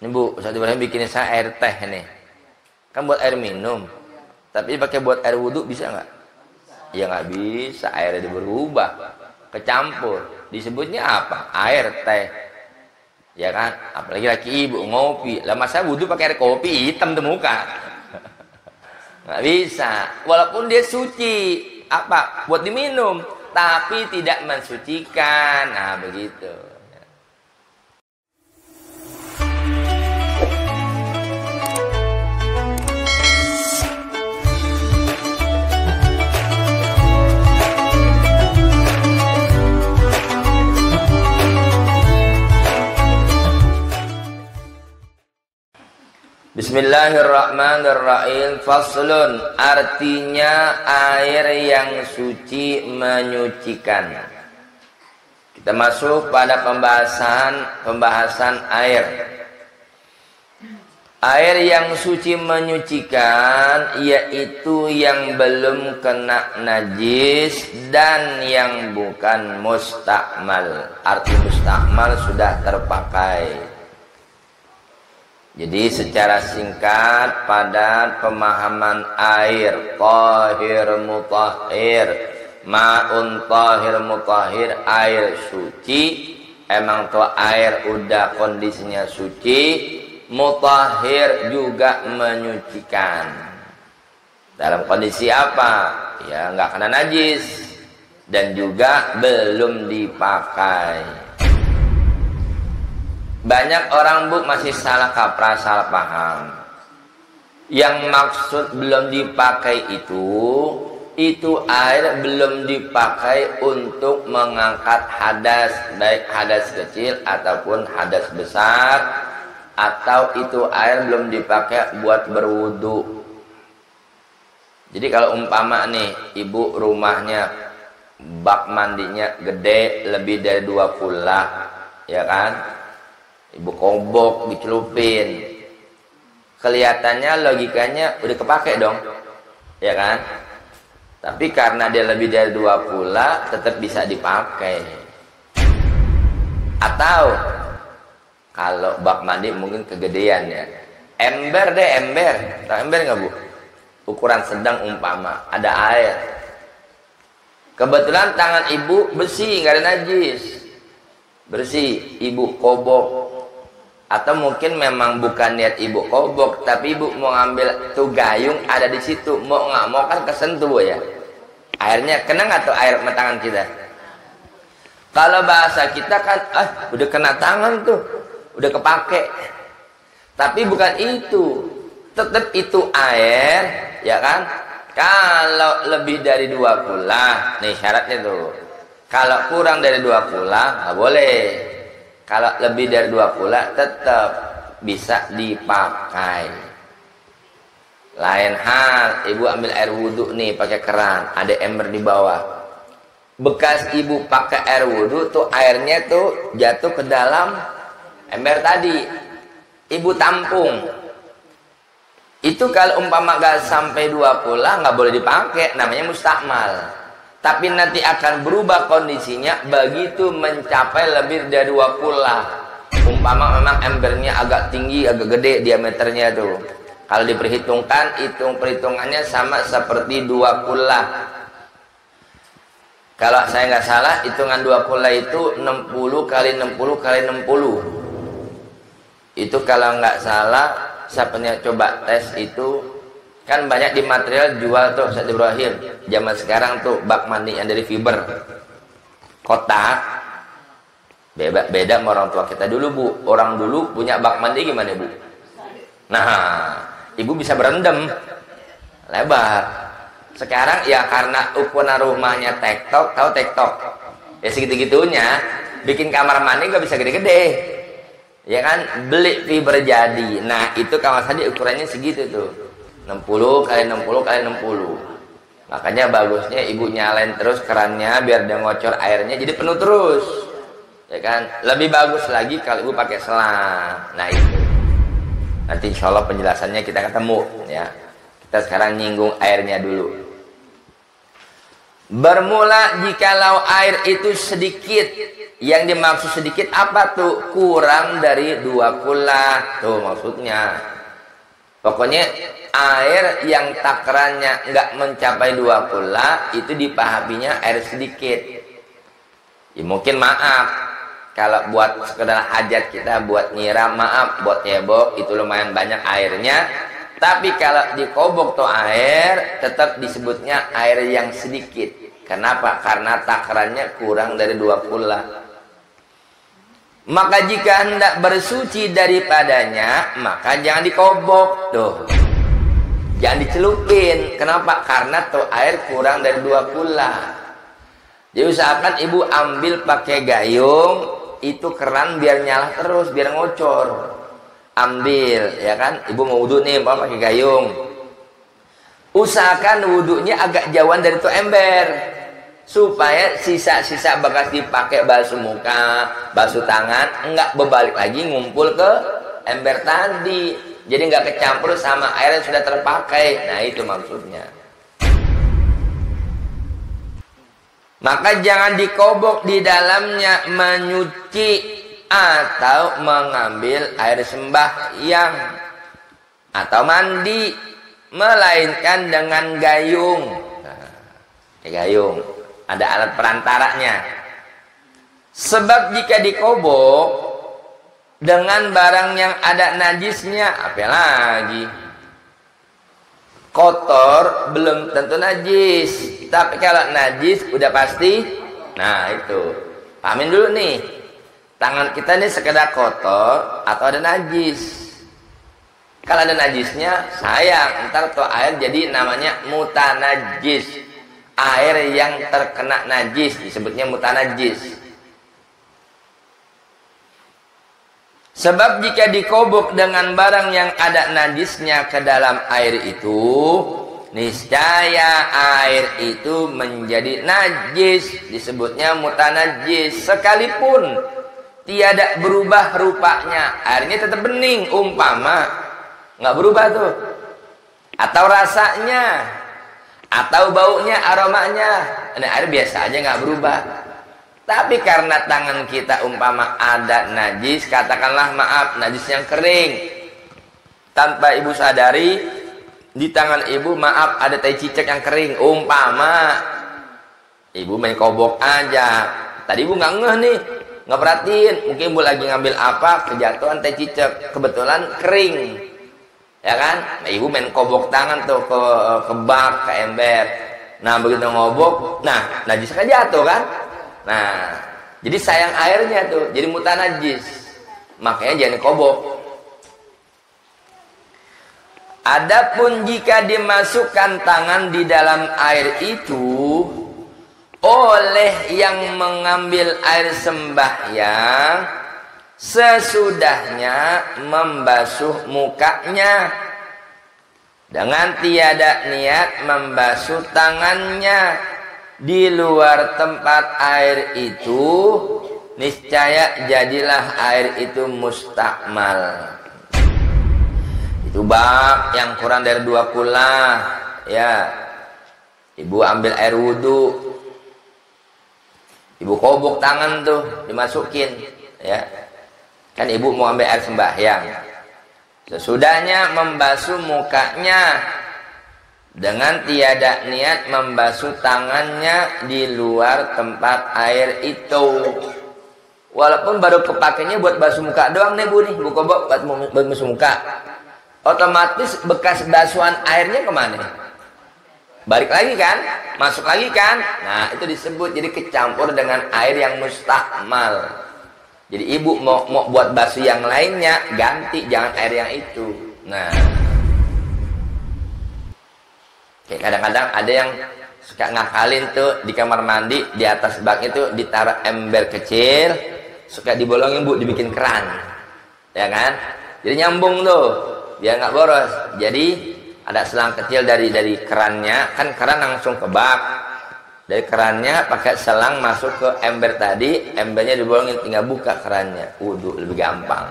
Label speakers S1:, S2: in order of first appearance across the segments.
S1: Ini Bu, Ustaz Ibrahim bikin saya air teh nih. Kan buat air minum. Tapi pakai buat air wudhu bisa nggak? Ya nggak bisa, airnya berubah, kecampur. Disebutnya apa? Air teh. Ya kan? Apalagi laki ibu ngopi. Lah masa wudhu pakai air kopi hitam tuh muka. Nggak bisa. Walaupun dia suci, apa? Buat diminum, tapi tidak mensucikan. Nah, begitu. Bismillahirrahmanirrahim. Faslun, artinya air yang suci menyucikan. Kita masuk pada pembahasan air. Air yang suci menyucikan yaitu yang belum kena najis dan yang bukan mustakmal. Arti mustakmal sudah terpakai. Jadi secara singkat pada pemahaman air tahir mutahhir, ma'un tahir mutahhir, air suci, emang tuh air udah kondisinya suci, mutahhir juga menyucikan. Dalam kondisi apa? Ya nggak kena najis dan juga belum dipakai. Banyak orang Bu masih salah kaprah, salah paham. Yang maksud belum dipakai itu air belum dipakai untuk mengangkat hadas, baik hadas kecil ataupun hadas besar, atau itu air belum dipakai buat berwudu. Jadi kalau umpama nih ibu rumahnya bak mandinya gede lebih dari 2 kullah, ya kan? Ibu kobok, dicelupin. Kelihatannya logikanya udah kepake dong. Ya kan? Tapi karena dia lebih dari 2 kullah tetap bisa dipakai. Atau kalau bak mandi mungkin kegedean ya. Ember deh, ember. Tahu ember nggak Bu? Ukuran sedang umpama, ada air. Kebetulan tangan ibu bersih, nggak ada najis. Bersih, ibu kobok. Atau mungkin memang bukan niat ibu kobok, tapi ibu mau ngambil tuh gayung ada di situ, mau nggak mau kan kesentuh Bu ya. Airnya kena nggak tuh air sama tangan kita? Kalau bahasa kita kan, udah kena tangan tuh, udah kepake. Tapi bukan itu, tetap itu air, ya kan? Kalau lebih dari 2 kullah, nih syaratnya tuh. Kalau kurang dari 2 kullah nggak boleh. Kalau lebih dari 2 kullah tetap bisa dipakai. Lain hal, ibu ambil air wudhu nih pakai keran, ada ember di bawah. Bekas ibu pakai air wudhu tuh airnya tuh jatuh ke dalam ember tadi. Ibu tampung. Itu kalau umpama gak sampai 2 kullah nggak boleh dipakai, namanya mustakmal. Tapi nanti akan berubah kondisinya begitu mencapai lebih dari 2 kullah. Umpama memang embernya agak tinggi, agak gede diameternya tuh. Kalau diperhitungkan, perhitungannya sama seperti 2 kullah. Kalau saya nggak salah, hitungan 2 kullah itu 60 kali 60 kali 60. Itu kalau nggak salah, saya pernah coba tes itu. Kan banyak di material jual tuh Ustaz Ibrahim. Zaman sekarang tuh bak mandi yang dari fiber. Kotak. Beda sama orang tua kita dulu Bu. Orang dulu punya bak mandi gimana Bu? Nah, ibu bisa berendam. Lebar. Sekarang ya karena ukuran rumahnya tektok, tahu tektok? Ya segitu-gitunya. Bikin kamar mandi gak bisa gede-gede. Ya kan? Beli fiber jadi. Nah itu kamar mandi ukurannya segitu tuh. 60 kali 60 kali 60. Makanya bagusnya ibu nyalain terus kerannya biar dia ngocor airnya jadi penuh terus. Ya kan? Lebih bagus lagi kalau ibu pakai selang. Nah itu. Nanti insya Allah penjelasannya kita ketemu ya. Kita sekarang nyinggung airnya dulu. Bermula jikalau air itu sedikit Yang dimaksud sedikit apa tuh? Kurang dari 2 kula. Tuh maksudnya. Pokoknya air yang takarannya nggak mencapai 2 kula itu dipahaminya air sedikit. Ya, mungkin maaf kalau buat sekedar hajat kita, buat nyiram, maaf, buat nyebok itu lumayan banyak airnya. Tapi kalau dikobok tuh air tetap disebutnya air yang sedikit. Kenapa? Karena takarannya kurang dari 2 kula. Maka jika hendak bersuci daripadanya, maka jangan dikobok tuh, jangan dicelupin. Kenapa? Karena tuh air kurang dari 2 kula. Jadi usahakan ibu ambil pakai gayung, itu keran biar nyala terus, biar ngocor. Ambil, ya kan? Ibu mau wudhu nih, bawa pakai gayung. Usahakan wudhunya agak jauhan dari tuh ember, supaya sisa-sisa bekas dipakai basuh muka, basuh tangan enggak berbalik lagi ngumpul ke ember tadi. Jadi enggak kecampur sama air yang sudah terpakai. Nah, itu maksudnya. Maka jangan dikobok di dalamnya menyuci atau mengambil air sembahyang atau mandi, melainkan dengan gayung. Nah, gayung ada alat perantaranya. Sebab jika dikobok dengan barang yang ada najisnya, apa lagi? Kotor belum tentu najis, tapi kalau najis udah pasti. Nah, itu pahamin dulu nih, tangan kita nih sekedar kotor atau ada najis. Kalau ada najisnya, sayang, ntar tuh air jadi namanya mutanajis. Air yang terkena najis disebutnya mutanajis. Sebab jika dikobok dengan barang yang ada najisnya ke dalam air itu, niscaya air itu menjadi najis, disebutnya mutanajis. Sekalipun tiada berubah rupanya, airnya tetap bening, umpama nggak berubah tuh, atau rasanya, atau baunya, aromanya, ini air biasa aja nggak berubah. Tapi karena tangan kita umpama ada najis, katakanlah maaf, najis yang kering, tanpa ibu sadari di tangan ibu maaf ada tai cicak yang kering, umpama ibu main kobok aja, tadi ibu nggak ngeh nih, nggak perhatiin, mungkin ibu lagi ngambil apa, kejatuhan tai cicak, kebetulan kering, ya kan? Nah, ibu main kobok tangan tuh ke bak, ke ember. Nah, begitu ngobok, nah najisnya jatuh kan? Nah, jadi sayang airnya tuh, jadi mutanajis. Makanya jangan dikobok. Adapun jika dimasukkan tangan di dalam air itu oleh yang mengambil air sembahyang sesudahnya membasuh mukanya dengan tiada niat membasuh tangannya di luar tempat air itu, niscaya jadilah air itu mustakmal. Itu bak yang kurang dari 2 kula, ya. Ibu ambil air wudhu, ibu kobok tangan tuh, dimasukin, ya. Kan ibu mau ambil air sembahyang. Sesudahnya membasuh mukanya dengan tiada niat membasuh tangannya di luar tempat air itu. Walaupun baru kepakainya buat basuh muka doang nih bu nih, bu kobok buat basuh muka, otomatis bekas basuhan airnya kemana? Balik lagi kan, masuk lagi kan. Nah, itu disebut jadi kecampur dengan air yang mustakmal. Jadi ibu mau buat basuh yang lainnya, ganti, jangan air yang itu. Nah, kayak kadang-kadang ada yang suka ngakalin tuh di kamar mandi, di atas bak itu ditaruh ember kecil, suka dibolongin bu, dibikin keran, ya kan? Jadi nyambung tuh, biar nggak boros. Jadi ada selang kecil dari kerannya, kan keran langsung ke bak, dari kerannya pakai selang masuk ke ember tadi, embernya dibolongin, tinggal buka kerannya, wudhu lebih gampang.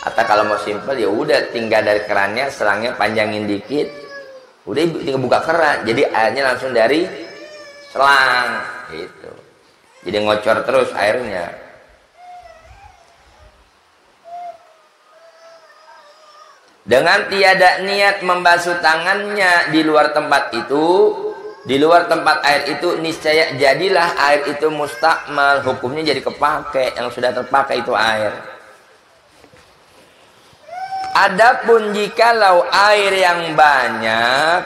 S1: Atau kalau mau simpel ya udah tinggal dari kerannya, selangnya panjangin dikit, udah ibu tinggal buka keran, jadi airnya langsung dari selang gitu. jadi ngocor terus airnya. Dengan tiada niat membasuh tangannya di luar tempat itu, di luar tempat air itu, niscaya jadilah air itu mustakmal, hukumnya jadi kepake, yang sudah terpakai itu air. Adapun jikalau air yang banyak,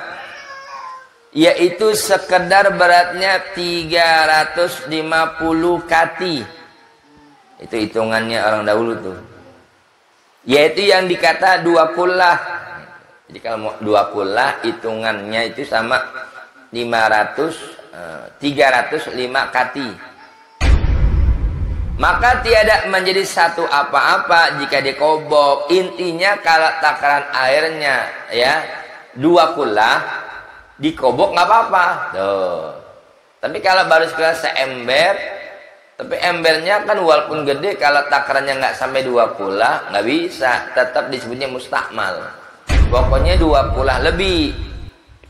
S1: yaitu sekedar beratnya 350 kati, itu hitungannya orang dahulu tuh, yaitu yang dikata 2 kullah. Jadi kalau mau 2 kullah hitungannya itu sama 305 kati. Maka tiada menjadi satu apa-apa jika dikobok. Intinya kalau takaran airnya ya 2 kullah, dikobok nggak apa-apa. Tuh. Tapi kalau baru sekedar seember, tapi embernya kan walaupun gede, kalau takarannya nggak sampai 2 kullah nggak bisa, tetap disebutnya mustakmal. Pokoknya 2 kullah lebih.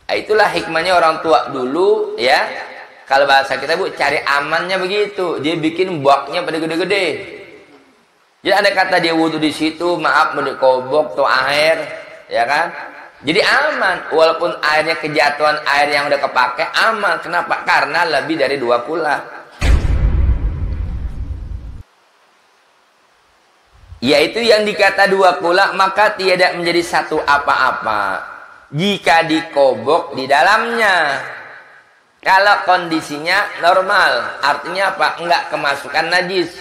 S1: Nah, itulah hikmahnya orang tua dulu ya. Kalau bahasa kita Bu, cari amannya begitu. Dia bikin baknya pada gede-gede. Jadi ada kata dia wudhu di situ, maaf mau dikobok tuh air, ya kan? Jadi aman, walaupun airnya kejatuhan air yang udah kepake aman. Kenapa? Karena lebih dari 2 kullah. Yaitu yang dikata 2 kullah, maka tiada menjadi satu apa-apa jika dikobok di dalamnya. Kalau kondisinya normal, artinya apa? Enggak kemasukan najis.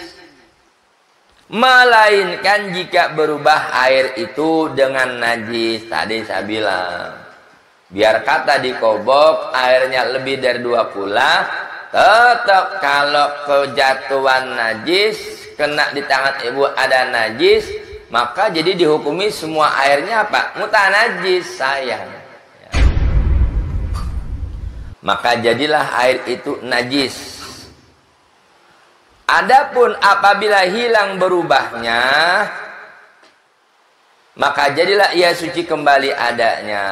S1: Melainkan jika berubah air itu dengan najis. Tadi saya bilang, biar kata dikobok airnya lebih dari 2 kullah, tetap kalau kejatuhan najis, kena di tangan ibu ada najis, maka jadi dihukumi semua airnya apa? Mutanajis, sayang. Maka jadilah air itu najis. Adapun apabila hilang berubahnya, maka jadilah ia suci kembali adanya.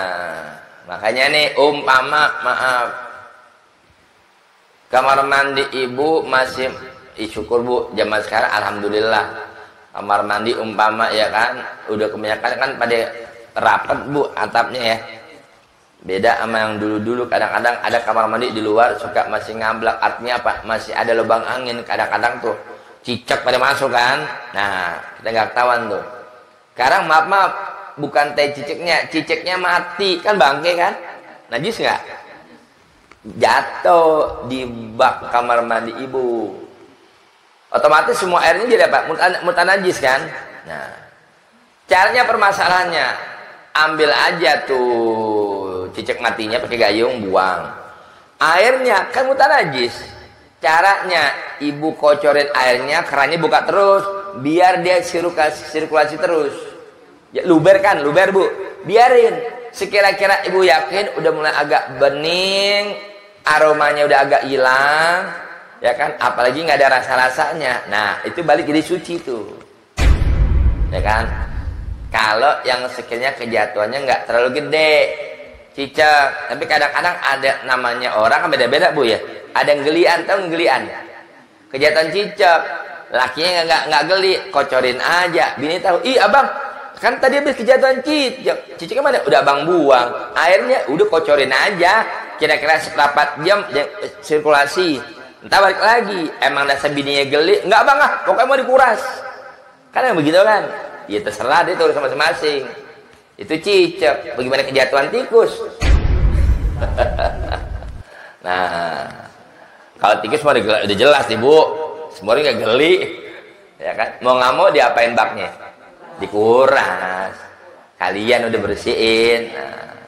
S1: Makanya nih umpama, maaf, kamar mandi ibu masih, syukur Bu, zaman sekarang alhamdulillah kamar mandi umpama ya kan, udah kebanyakan kan pada rapat Bu atapnya ya. Beda sama yang dulu-dulu, kadang-kadang ada kamar mandi di luar suka masih ngablak. Artinya apa? Masih ada lubang angin, kadang-kadang tuh cicak pada masuk kan. Nah, kita nggak ketahuan tuh. Sekarang maaf, bukan teh cicaknya mati, kan bangke kan? Najis nggak? Jatuh di bak kamar mandi ibu. Otomatis semua airnya jadi apa? Mutanajis kan? Nah, caranya permasalahannya, ambil aja tuh cicak matinya pakai gayung, buang. Airnya kan mutanajis. Caranya ibu kocorin airnya, kerannya buka terus, biar dia sirkulasi terus. Ya, luber Bu. Biarin. Sekira-kira ibu yakin udah mulai agak bening, aromanya udah agak hilang, ya kan? Apalagi nggak ada rasa-rasanya. Nah, itu balik jadi suci tuh. Ya kan? Kalau yang sekiranya kejatuhannya nggak terlalu gede, cicak. Tapi kadang-kadang ada namanya orang kan beda-beda Bu ya. Ada yang gelian, tahu gelian? Kejatuhan cicak, lakinya nggak geli, kocorin aja. Bini tahu, ih abang, kan tadi habis kejatuhan cicak. Cicaknya mana? Udah abang buang. Airnya udah kocorin aja. Kira-kira 4 jam sirkulasi. Entah balik lagi. Emang dasar bininya geli? Nggak bang ah, pokoknya mau dikuras. Kan yang begitu kan? Ya terserah deh tuh sama masing-masing. Itu cicak. Bagaimana kejatuhan tikus? Nah, kalau tikus mah udah jelas ibu, semua orang nggak geli, ya kan? Mau nggak mau diapain baknya? Dikuras. Kalian udah bersihin. Nah,